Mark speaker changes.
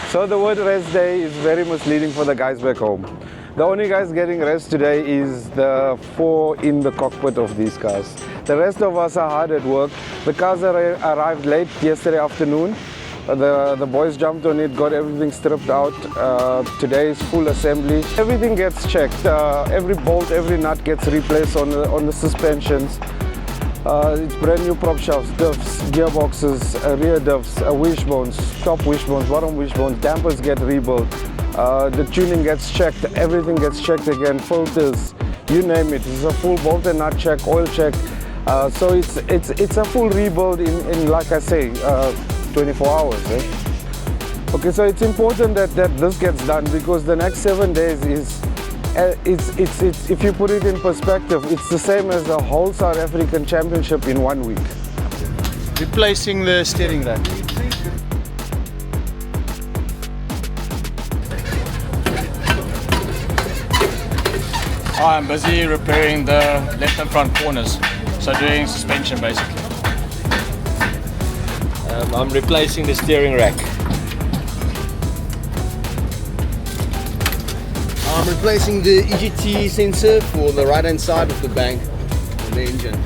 Speaker 1: So the word rest day is very misleading for the guys back home. The only guys getting rest today is the 4 in the cockpit of these cars. The rest of us are hard at work. The cars arrived late yesterday afternoon. The boys jumped on it, got everything stripped out. Today is full assembly. Everything gets checked. Every bolt, every nut gets replaced on the suspensions. It's brand new prop shafts, diffs, gearboxes, rear diffs, wishbones, top wishbones, bottom wishbones, dampers get rebuilt. The tuning gets checked, everything gets checked again, filters, you name it. It's a full bolt and nut check, oil check. So it's a full rebuild in like I say, 24 hours. Okay, so it's important that this gets done because the next 7 days is, if you put it in perspective, it's the same as the whole South African Championship in 1 week.
Speaker 2: Replacing the steering rack. I'm busy repairing the left and front corners, so doing suspension basically.
Speaker 3: I'm replacing the steering rack. I'm replacing the EGT sensor for the right hand side of the bank on the engine.